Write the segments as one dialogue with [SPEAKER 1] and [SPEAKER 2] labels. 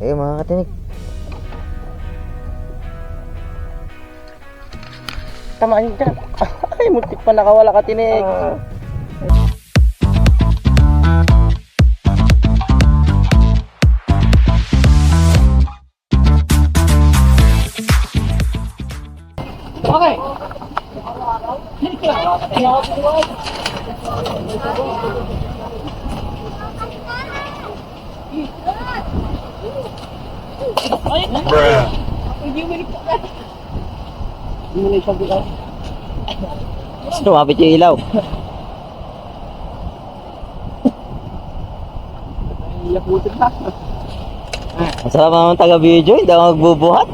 [SPEAKER 1] Eh mga katinik, tamaan nyo dyan. Ay, muntik pa nakawala katinik.
[SPEAKER 2] Okay.
[SPEAKER 1] Sumapit yung ilaw. Masarap naman taga-video, hindi ako magbubuhat.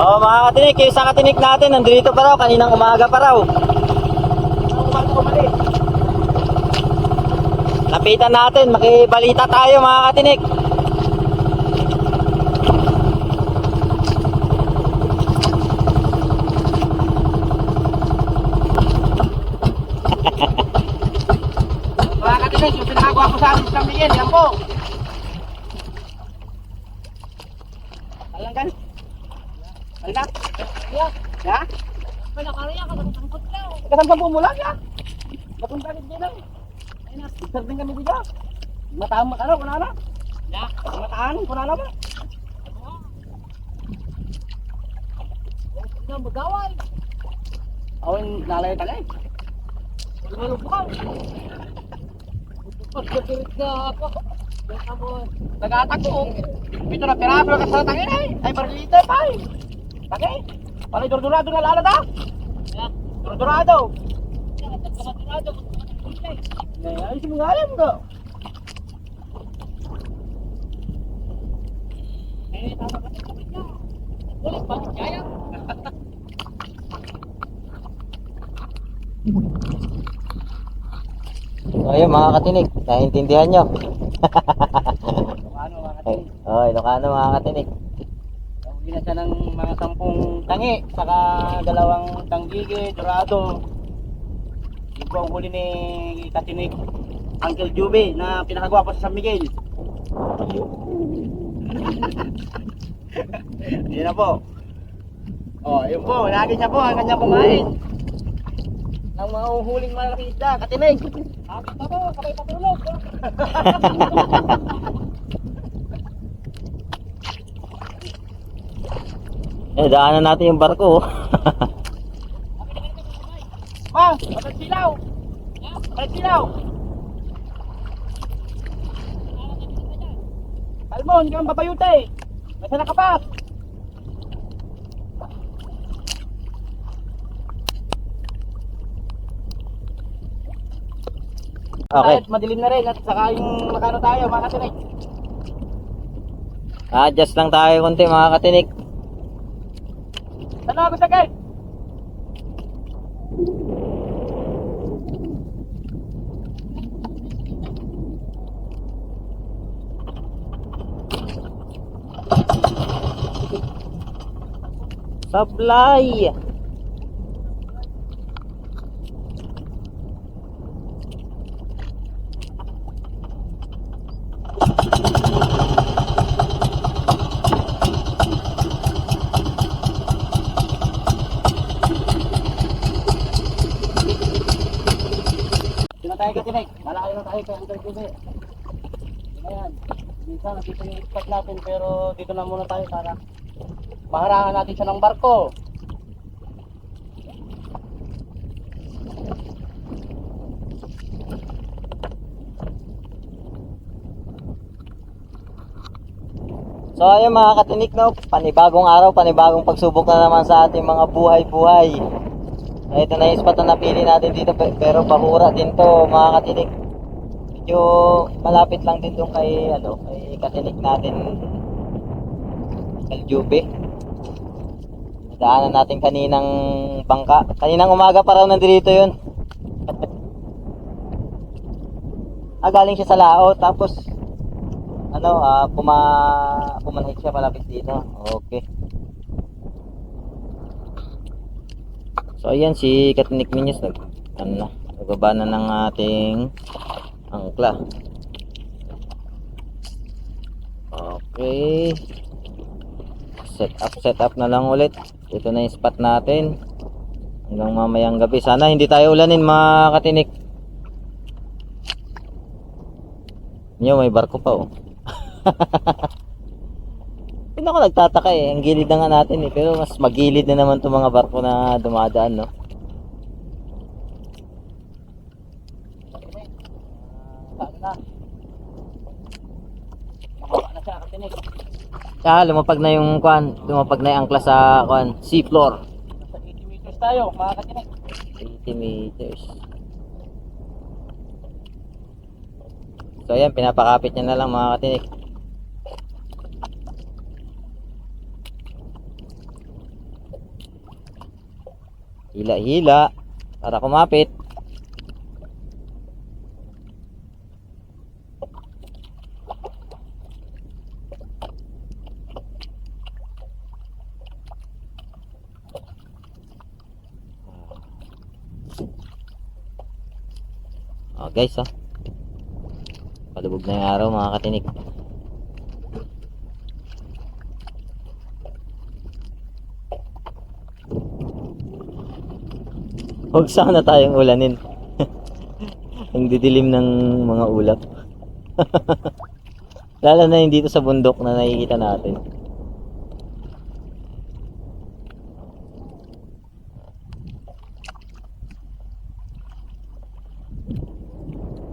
[SPEAKER 1] Oh mga katinik, yung isang katinik natin nandito pa raw, kaninang umaga pa raw. Lapitan natin, makibalita tayo mga katinik.
[SPEAKER 2] Mga katinig, yung pinakagawa ko sa amin sa Miguel, yan po. Alang kan? Alang? Ya?
[SPEAKER 3] Panakarya ka ng sangkot ka.
[SPEAKER 2] Kasama po mula ya? Mapunta rin din lang. Serving kami dito. Mataan mo ano, kunana?
[SPEAKER 3] Ya.
[SPEAKER 2] Mataan, kunana ba?
[SPEAKER 3] Na magaway.
[SPEAKER 2] Awin lalay talay.
[SPEAKER 3] Malubukal. Pagkatirit na ako.
[SPEAKER 2] Nag-atak ko. Ito na piraso ka sa tangin ay. Ay, marlita pa ay. Tagay. Palay durdurado na lalad ah.
[SPEAKER 3] Ha?
[SPEAKER 2] Durdurado.
[SPEAKER 3] Yan, nagkamaturado.
[SPEAKER 2] Ayos mo nga yan bro.
[SPEAKER 3] Eh, tama ka kapit ka. Ulit, bakit kaya?
[SPEAKER 1] So ayun mga katinik, naintindihan nyo.
[SPEAKER 2] Ano mga katinig.
[SPEAKER 1] Oh, Ilocano mga katinik.
[SPEAKER 2] Huli na siya ng mga 10 tangi, saka 2 tanggigi, dorado. Yung po ang huli ni Katinig, Uncle Juby, na pinakagwapo sa San Miguel. Yan na po. Oh, yun po, lagi niya po ang kanyang kumain. Ng mga uhuling malaking isda, Katinig.
[SPEAKER 3] Kapit na po, kapay patulog.
[SPEAKER 1] Daanan natin yung barko.
[SPEAKER 2] Ma, patag silaw. Patag silaw. Almon, kang babayute. Masa na ka pa?
[SPEAKER 1] Okay.
[SPEAKER 2] Kahit madilim na rin at saka yung nakano tayo mga katinig.
[SPEAKER 1] Adjust lang tayo konti mga katinik.
[SPEAKER 2] Ano ako sa guys?
[SPEAKER 1] Supply.
[SPEAKER 2] Dito na tayo katinig. Malaki na tayo kay Uncle Juby. Ayan. Minsan nandito yung spot natin pero dito na muna tayo para maharangan natin siya ng barko.
[SPEAKER 1] So ayun mga katinik, no, panibagong araw, panibagong pagsubok na naman sa ating mga buhay-buhay. Ito na yung spot na napili natin dito, pero bahura din to mga katinik. Medyo malapit lang din doon kay, kay katinik natin, Kaljube. Nadaanan natin kaninang bangka. Kaninang umaga pa raw nandito yun. Galing siya sa Lao, tapos pumanhik siya malapit dito. Okay. So ayan si Katinik Minyas nagbaba na ng ating angkla. Okay. Set up na lang ulit. Ito na yung spot natin. Hanggang mamayang gabi. Sana hindi tayo ulanin mga katinik. Nyo, may barko pa oh. Hindi ako nagtataka eh. Ang gilid na nga natin eh. Pero mas magilid na naman itong mga barko na dumadaan, no?
[SPEAKER 2] Saan na? Makawa na siya katinig.
[SPEAKER 1] Lumapag na yung lumapag na yung angkla sa sea floor.
[SPEAKER 2] Nasa 80 meters tayo mga katinig.
[SPEAKER 1] 80 meters. So ayan, pinapakapit niya na lang mga katinik. Hila-hila para kumapit. Oh guys, palubog na yung araw mga katinik. Huwag sana tayong ulanin. Ang didilim ng mga ulap. Lalo na yung dito sa bundok na nakikita natin.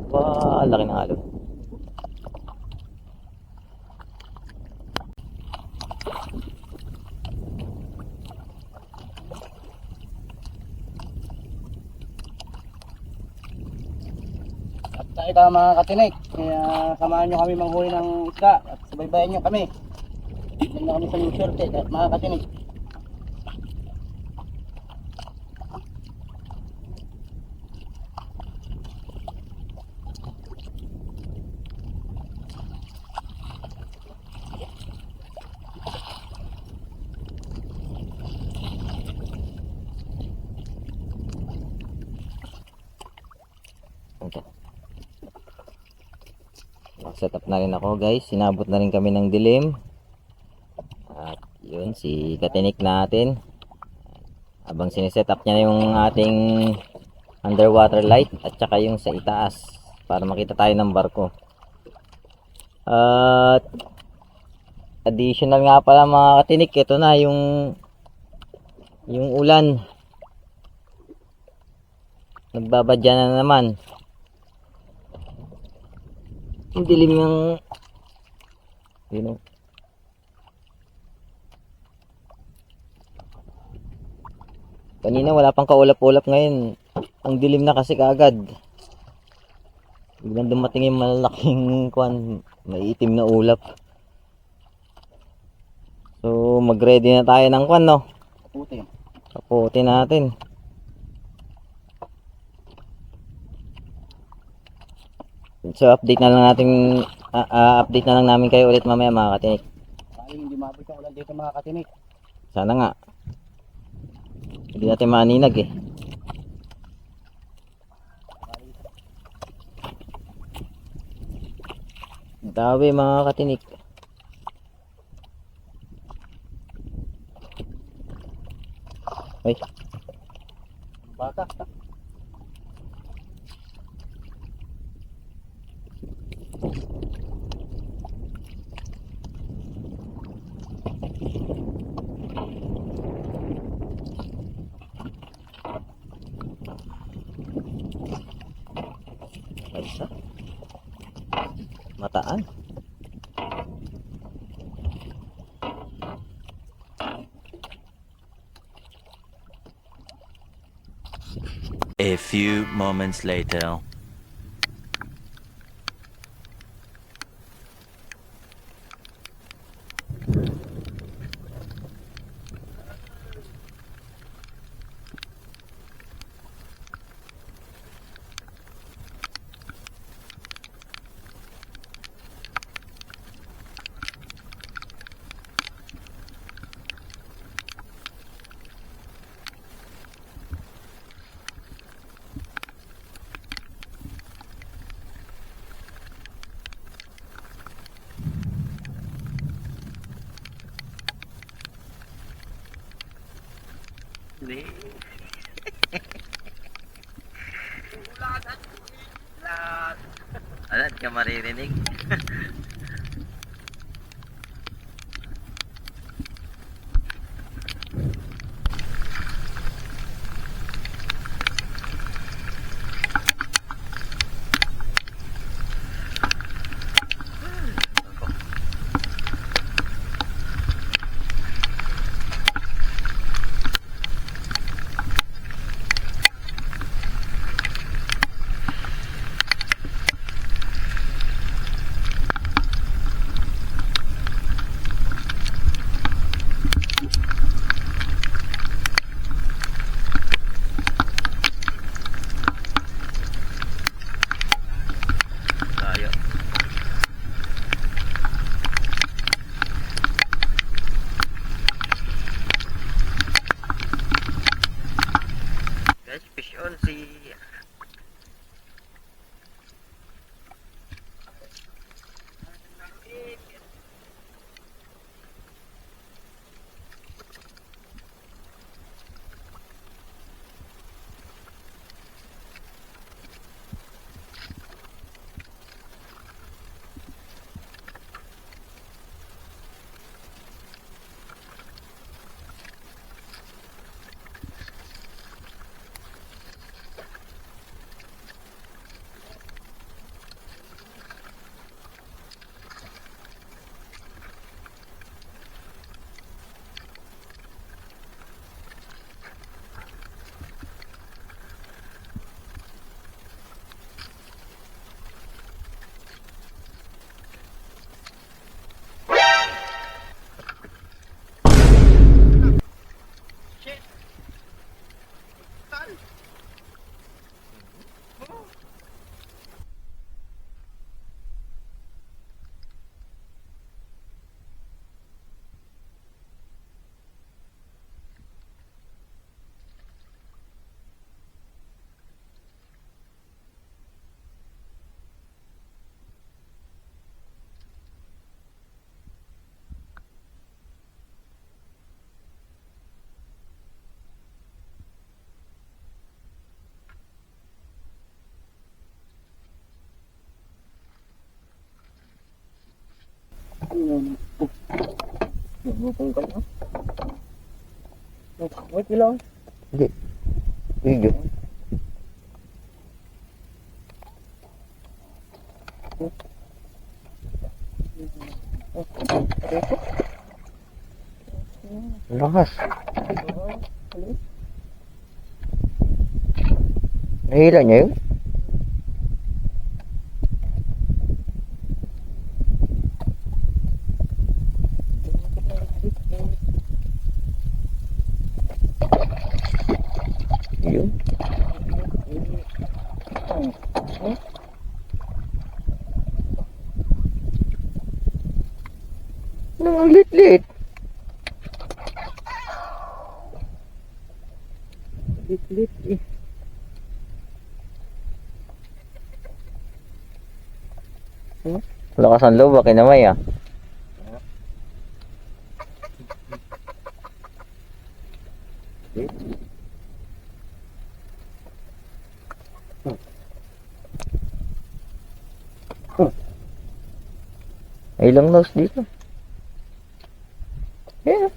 [SPEAKER 1] Wow, laki ng alon.
[SPEAKER 2] Tayo ka mga katinik. Kaya samahan nyo kami manghuli ng isda at subaybayan nyo kami. Yan na kami sa swerte mga katinik.
[SPEAKER 1] Okay. Set up na rin ako guys. Sinabot na rin kami ng dilim. At yun, si katinik natin. Habang siniset up niya yung ating underwater light at saka yung sa itaas para makita tayo ng barko. At additional nga pala mga katinik, ito na yung ulan. Nagbabadya na naman. Ang dilim ng kanina wala pang kaulap-ulap, ngayon ang dilim na kasi kaagad. Biglang dumating yung malalaking may itim na ulap. So mag-ready na tayo ng no. Kaputi natin. So update na lang namin kayo ulit mamaya mga katinik.
[SPEAKER 2] Sayang hindi mabot yung ulan dito mga katinik.
[SPEAKER 1] Sana nga. Hindi natin maaninag eh. Dawi mga katinik. Ay.
[SPEAKER 2] Baka.
[SPEAKER 1] Aysa. Mataan.
[SPEAKER 4] A few moments later.
[SPEAKER 1] Alat ka maririnig.
[SPEAKER 2] Lupong ka na. Wait lang.
[SPEAKER 1] Hindi. Video. Lakas. Nahila niya yun? Yun. Ang lit-lit. Lit-lit eh. Lakas ang loob, kinamay ah. Ay ilang nose dito. Yeah.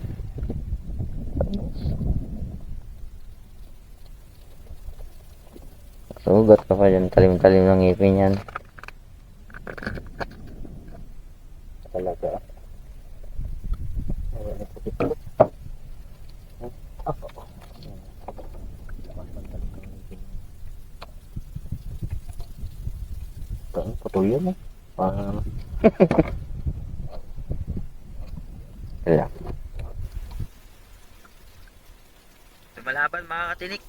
[SPEAKER 1] Sugat ka pa dyan, talim-talim ng ngipin yan. Talaga. Putol yan eh. Wala. Lumalaban mga katinik.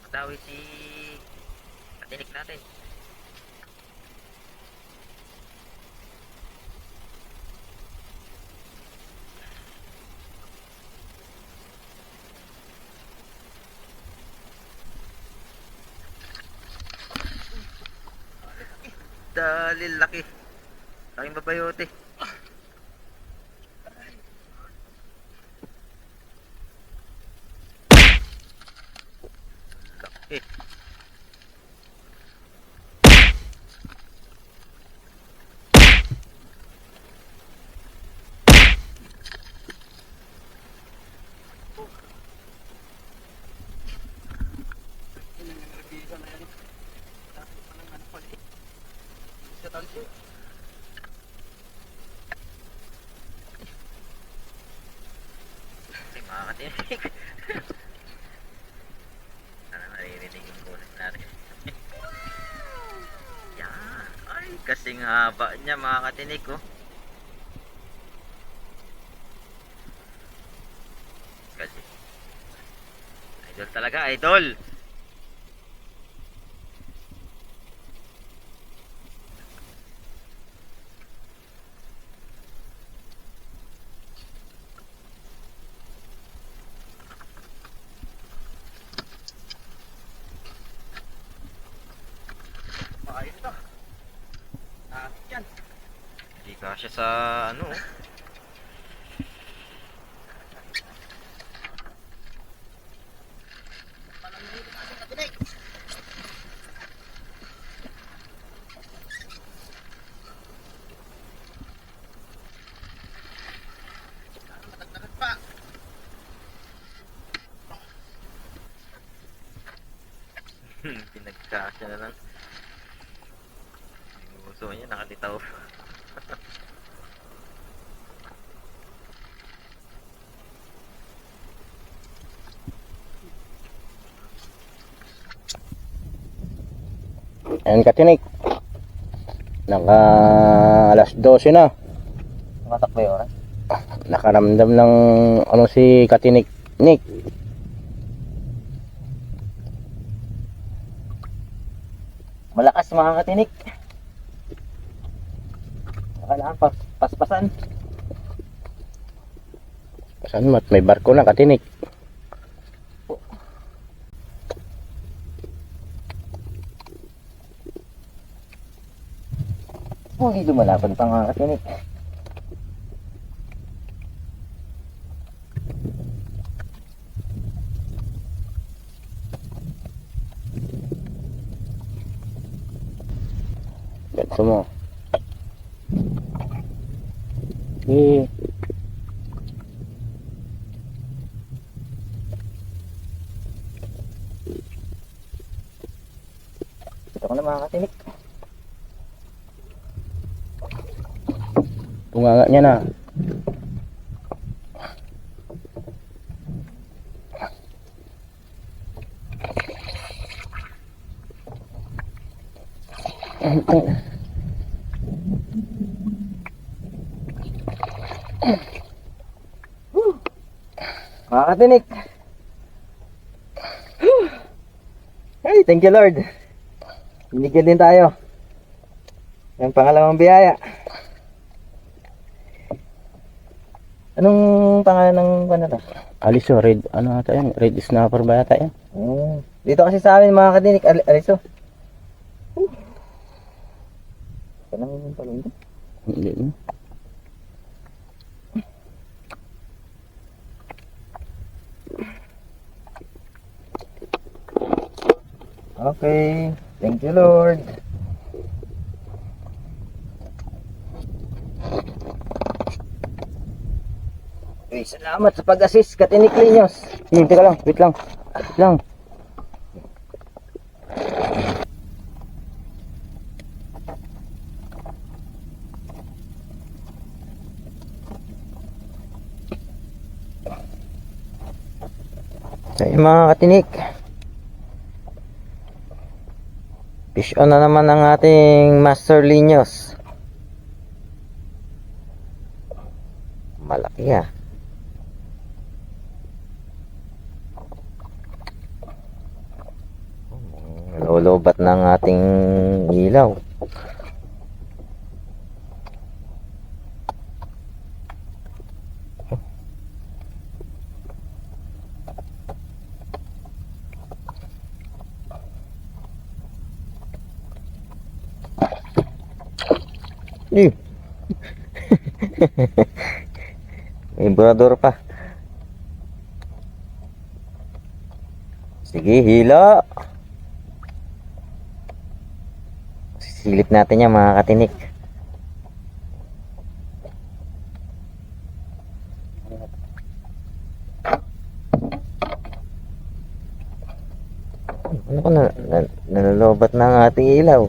[SPEAKER 1] Matawi si katinik natin. Dali laki. Laking babayote. Laki. Mga katinik. Sana naririnig yung bulas natin. Yan. Ay, kasing haba niya mga katinik oh. Kasi idol talaga, idol. Hindi kasya sa ano. Pinagkasya na lang. Yung uso niya nakalitaw. Ayan katinik. Naka alas 12 na.
[SPEAKER 2] Nakatakbo yung oras.
[SPEAKER 1] Nakaramdam ng ano si katinik Nick.
[SPEAKER 2] Malakas mga katinik. Kailangan paspasan.
[SPEAKER 1] Saan mat may barko na katinik.
[SPEAKER 2] Hindi lumalaban pa mga katinik. Gusto mo? Eh.
[SPEAKER 1] Ito ko na mga katinik.
[SPEAKER 2] Tunganga niya na.
[SPEAKER 1] Mga katinik. Ay, thank you Lord. Binigyan din tayo. Yung pangalawang biyaya. Anong pangalan ng ano to?
[SPEAKER 2] Aliso, red, ano ata yan? Red snapper ba yata yan?
[SPEAKER 1] Dito kasi sa amin mga katinik, aliso. Kanang palunod.
[SPEAKER 2] Hindi mo.
[SPEAKER 1] Okay, thank you Lord. Okay, salamat sa pag-assist katinik Linyos.
[SPEAKER 2] Teka lang, wait lang. Wait lang.
[SPEAKER 1] So yung mga katinik, fish on na naman ang ating Master Linyos. Malaki ah. Lolobat ng ating ilaw. Eh. May burador pa. Sige, hila. Sisilip natin yan mga katinik. Ano ko nalolobat na ang ating ilaw.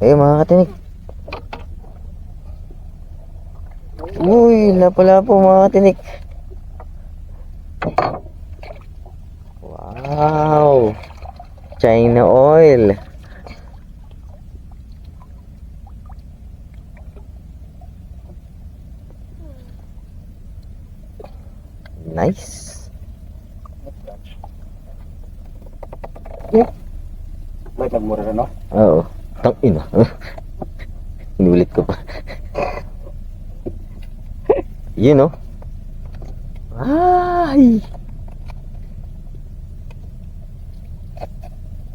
[SPEAKER 1] Eh mga katinik. Uy, lapo-lapo mga katinik. Wow. China oil. Nice.
[SPEAKER 2] May nagmura na, no?
[SPEAKER 1] Oo. Tangina. Inulit ko pa. Yun no. Ay.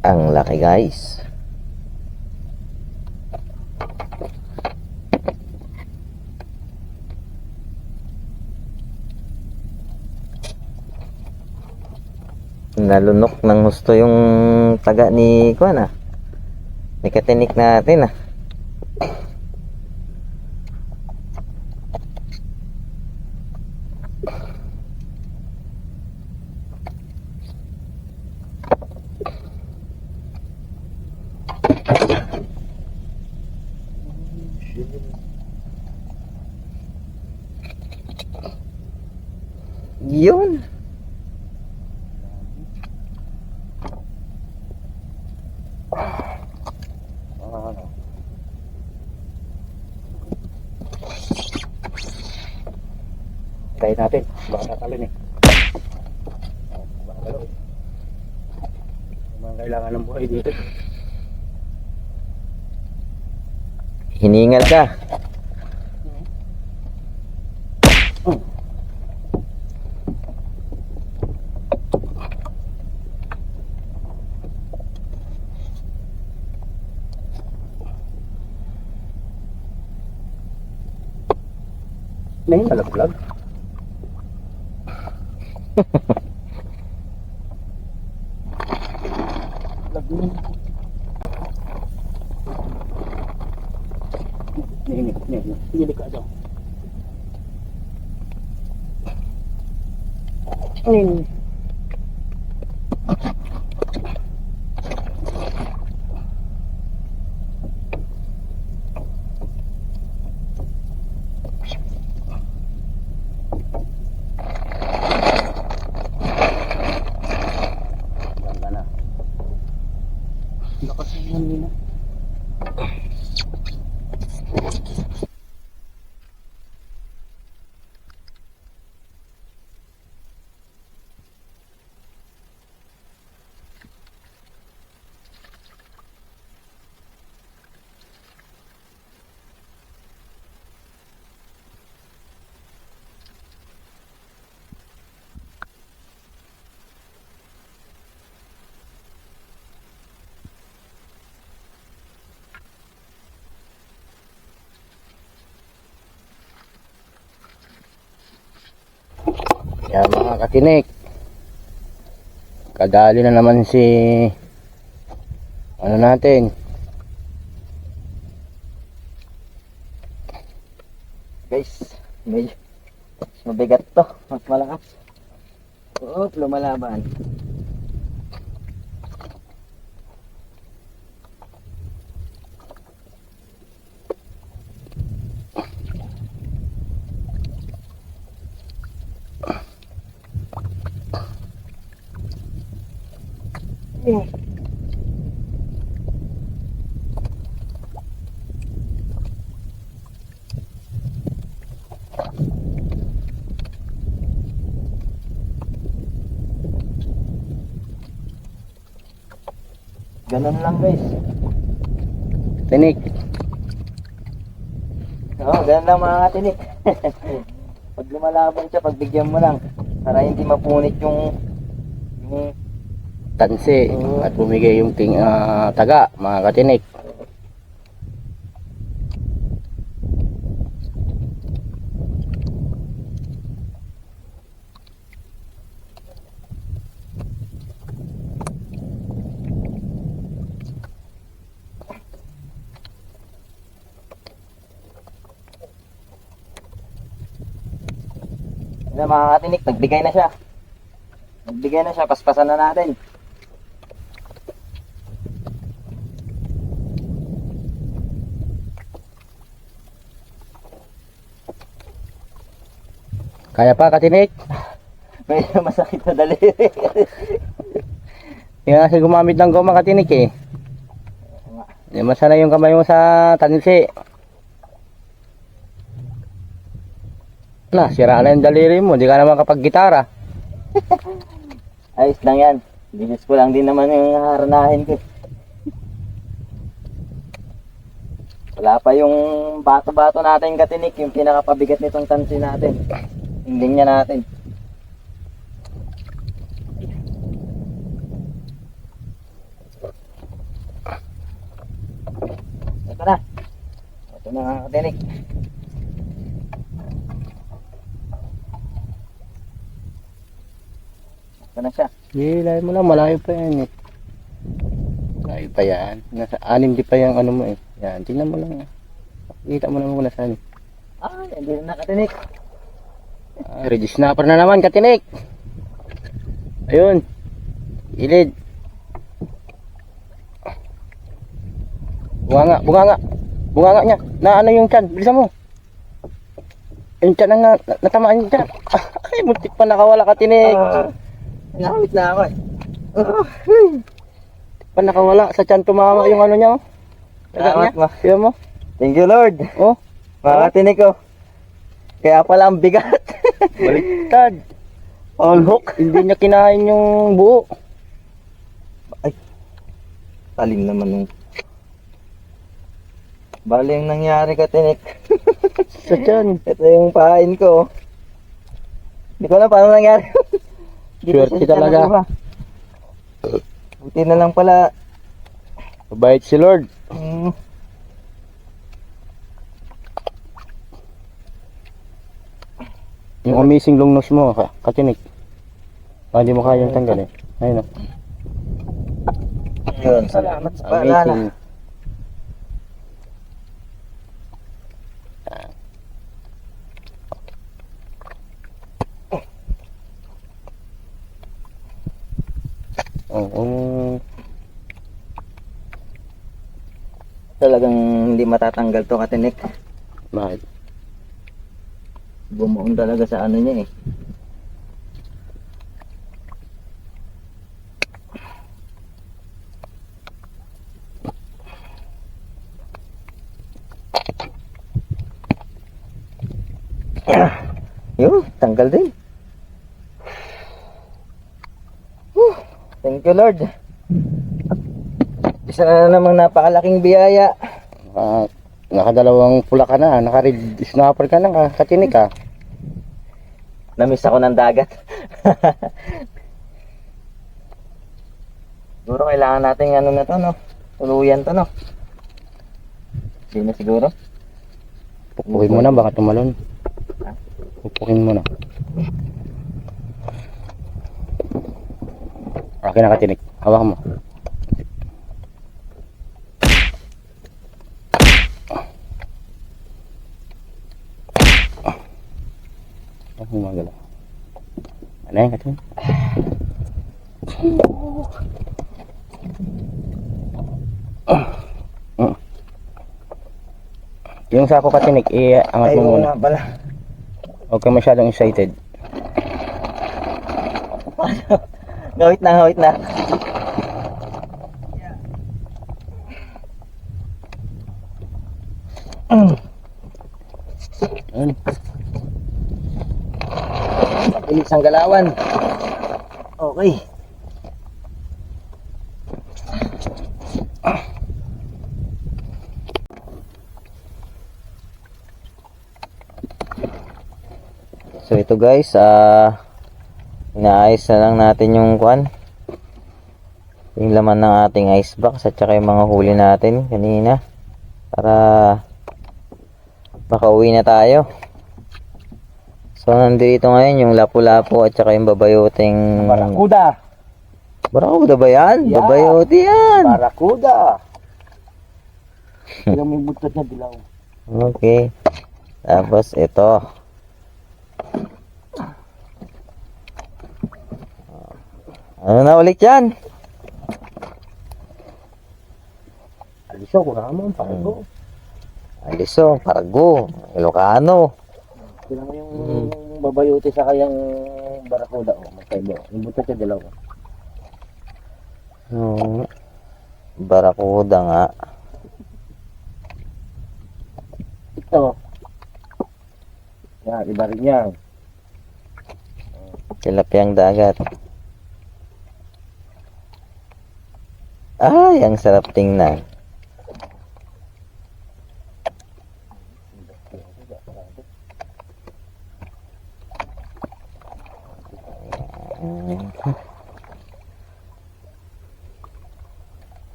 [SPEAKER 1] Ang laki guys. Nalunok ng gusto yung taga ni Kuan ah. Ni katinik natin ah. Yun.
[SPEAKER 2] Tayo natin. Baka tatalon eh. Baka talo eh. Mga kailangan ng buhay dito.
[SPEAKER 1] Hiningal ka.
[SPEAKER 2] May malaglag. Yan. Delikado. Ayun. Ganda na. Lakas ng hangin na. Yan mga katinik, kadali na naman si ano natin,
[SPEAKER 1] Guys, medyo mabigat to. Mas malakas. Oo, lumalaban. Ganun lang guys.
[SPEAKER 2] tinik.
[SPEAKER 1] Oo, ganun lang mga katinik. Pag lumalaban siya, pagbigyan mo lang. Para hindi mapunit yung
[SPEAKER 2] Tansi at bumigay yung taga mga katinik.
[SPEAKER 1] na mga katinik, nagbigay na siya. Nagbigay na siya, paspasan na natin.
[SPEAKER 2] Kaya pa katinik?
[SPEAKER 1] Medyo masakit na daliri.
[SPEAKER 2] Yan kasi gumamit ng goma katinik eh. Hindi masana yung kamay mo sa tansi. Na, sira na yung daliri mo. Hindi ka naman kapag gitara.
[SPEAKER 1] Ayos lang yan. Bisis ko lang din naman yung haranahin ko. Wala pa yung bato-bato natin katinik, yung pinakapabigat nitong tansi natin. Yung linya natin. Ito na. Ito na mga katinik. Ito na siya.
[SPEAKER 2] Hilay mo lang, malayo pa yan eh. Malayo pa yan. Nasa 6 di pa yung ano mo eh. Yan, tingnan mo lang. Kita mo naman kung nasaan.
[SPEAKER 1] Ay, hindi na katinik.
[SPEAKER 2] Ready snapper na naman, katinik. Ayun. Ilid. Bunganga, bunganga. Bunganga niya. Na ano yung tiyan? Bilisan mo. Yung tiyan ang natamaan yung tiyan. Ay, muntik pa nakawala, katinik.
[SPEAKER 1] Ngamit na ako eh.
[SPEAKER 2] Pa nakawala sa tiyan tumama yung ano niya. Oh.
[SPEAKER 1] Salamat mo.
[SPEAKER 2] Siya mo.
[SPEAKER 1] Thank you Lord.
[SPEAKER 2] Oh.
[SPEAKER 1] Mga katinik ko. Kaya pala ang bigat.
[SPEAKER 2] Baliktad.
[SPEAKER 1] All hook.
[SPEAKER 2] Hindi niya kinain yung buo.
[SPEAKER 1] Talim naman yung... Bali yung nangyari katinik.
[SPEAKER 2] Sa tiyan.
[SPEAKER 1] Ito yung pahain ko. Hindi ko alam paano nangyari. Dito
[SPEAKER 2] Swerte
[SPEAKER 1] siya
[SPEAKER 2] talaga.
[SPEAKER 1] nakuha. Buti na lang pala.
[SPEAKER 2] Mabait si Lord. Yung amazing long nose mo, katinik. Hindi mo kayang tanggalin. Ayun o.
[SPEAKER 1] Yun, salamat sa paalala.
[SPEAKER 2] Amazing.
[SPEAKER 5] Oo.
[SPEAKER 1] Talagang hindi matatanggal to katinik.
[SPEAKER 5] Bakit?
[SPEAKER 1] Bumuon talaga sa ano niya eh. Yun, tanggal din. Whew, thank you Lord. Isa na namang napakalaking biyaya.
[SPEAKER 5] Nakadalawang pula ka na, naka-red snapper ka na, katinik ka.
[SPEAKER 1] Namiss ako ng dagat. Siguro kailangan natin ano na to, no? Tuluyan to, no? Hindi na siguro.
[SPEAKER 5] Pupukin mo na, baka tumalon. Pupukin mo na. Akin na katinik, hawak mo. Gumagalaw. Ano yan katinik? Yung sako katinik, angat
[SPEAKER 1] Ay,
[SPEAKER 5] mo
[SPEAKER 1] oo
[SPEAKER 5] muna.
[SPEAKER 1] nga pala.
[SPEAKER 5] Huwag ka masyadong excited.
[SPEAKER 1] Gawit na, gawit na.
[SPEAKER 5] Ayun.
[SPEAKER 1] Pilis ang galawan. Okay. So ito guys, inaayos na lang natin yung kwan. Yung laman ng ating ice box at saka yung mga huli natin kanina para makauwi na tayo. So nandito ngayon yung lapu-lapu at saka yung babayoteng
[SPEAKER 5] Barakuda.
[SPEAKER 1] Barakuda ba yan?
[SPEAKER 5] Yeah.
[SPEAKER 1] Babayote yan.
[SPEAKER 5] Barakuda. Ilang may butot na dilaw.
[SPEAKER 1] Okay. Tapos ito. Ano na ulit yan?
[SPEAKER 5] Aliso, kurang mo, pargo.
[SPEAKER 1] Aliso, Pargo, Ilocano.
[SPEAKER 5] Kailangan yung babayote sa kayang barakuda. Magkaiba. Yung butot na dilaw.
[SPEAKER 1] Barakuda nga.
[SPEAKER 5] Ito. Yan, iba rin yan.
[SPEAKER 1] Tilapiyang dagat. Ay, ang sarap tingnan.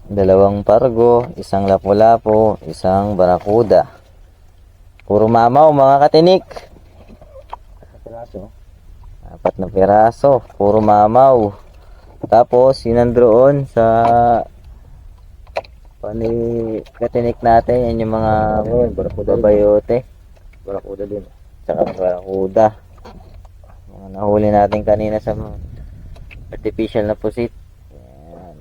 [SPEAKER 1] Dalawang Pargo, isang lapu-lapu, isang barakuda. Puro mamaw mga katinik.
[SPEAKER 5] Piraso.
[SPEAKER 1] 4 na piraso, puro mamaw. Tapos sinandroon sa katinik natin, yan yung mga babayote.
[SPEAKER 5] Barakuda din.
[SPEAKER 1] Tsaka barakuda. Mga nahuli natin kanina sa mga artificial na pusit. Yan.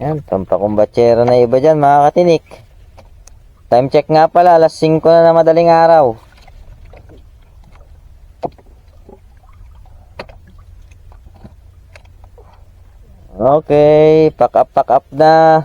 [SPEAKER 1] Yan, pampakumbatsera na iba dyan mga katinik. Time check nga pala, alas 5 na madaling araw. Okay, pack up na.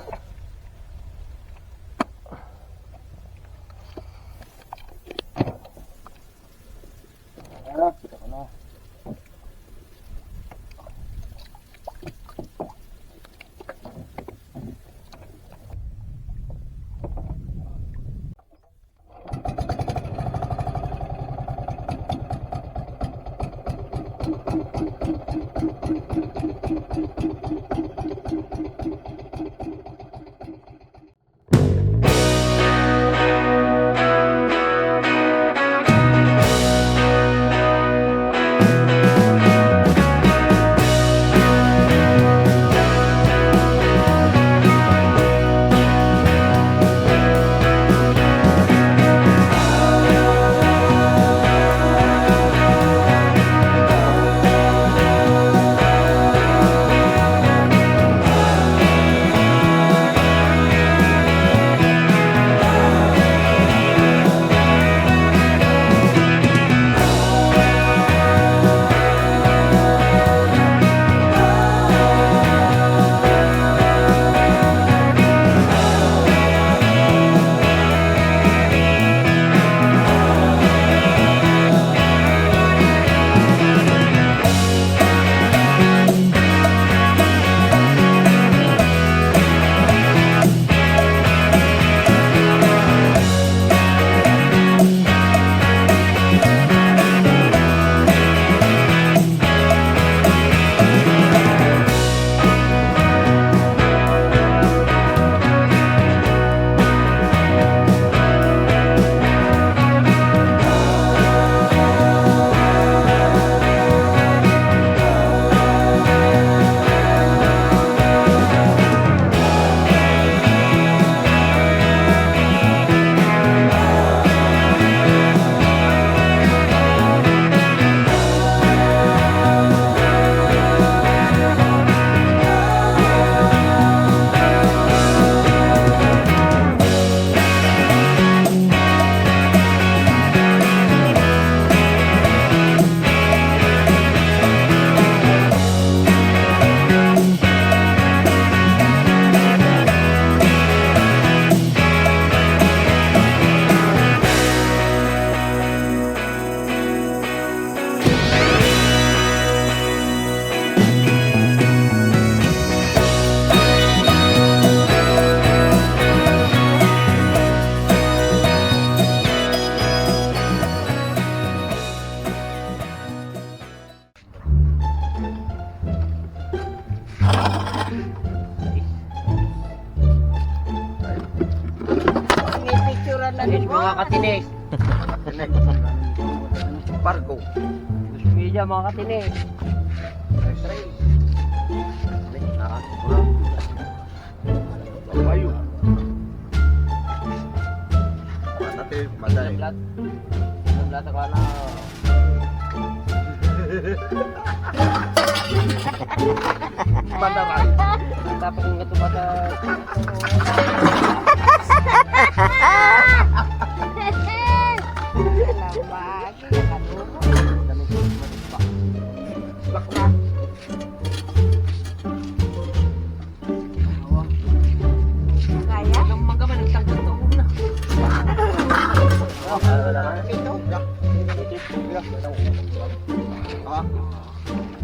[SPEAKER 2] mga katinik.
[SPEAKER 5] Pargo.
[SPEAKER 2] Social media mga katinik.
[SPEAKER 5] Babayo. Natin, maday.
[SPEAKER 2] Lahat ako na.
[SPEAKER 5] Mandaray.
[SPEAKER 2] Tapos yung katubata.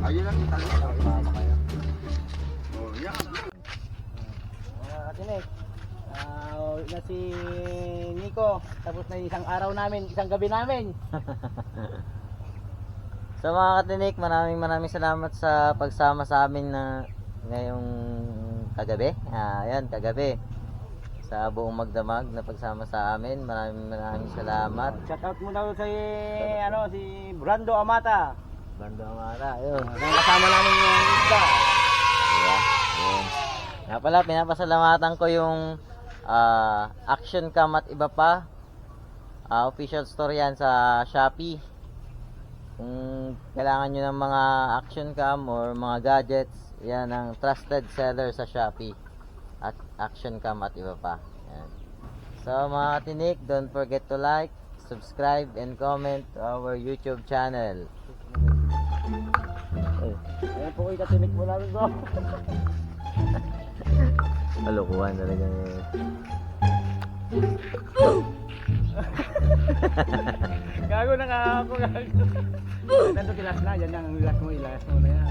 [SPEAKER 5] Ayun lang kita.
[SPEAKER 2] Katinik. Na si Nico. Tapos na isang araw namin, isang gabi namin.
[SPEAKER 1] So mga katinik, maraming salamat sa pagsama sa amin na ngayong kagabi. Ayan, kagabi. Sa buong magdamag na pagsama sa amin. Maraming salamat.
[SPEAKER 2] Shoutout muna sa si Brando Amata.
[SPEAKER 1] Bando Amara, ayun.
[SPEAKER 2] Ang kasama namin yung isda.
[SPEAKER 1] Diba? Ayun. Nga pala, pinapasalamatan ko yung Action Cam at iba pa. Official store yan sa Shopee. Kung kailangan nyo ng mga action cam or mga gadgets, yan ang trusted seller sa Shopee. At Action Cam at iba pa. Yan. So mga katinik, don't forget to like, subscribe, and comment to our YouTube channel.
[SPEAKER 2] Ayun po kayo katinik mo namin bro.
[SPEAKER 1] Kalukuhan talaga yun.
[SPEAKER 2] Gago na ako gago. Nandito tilas na, yan ang ilas mo na yan.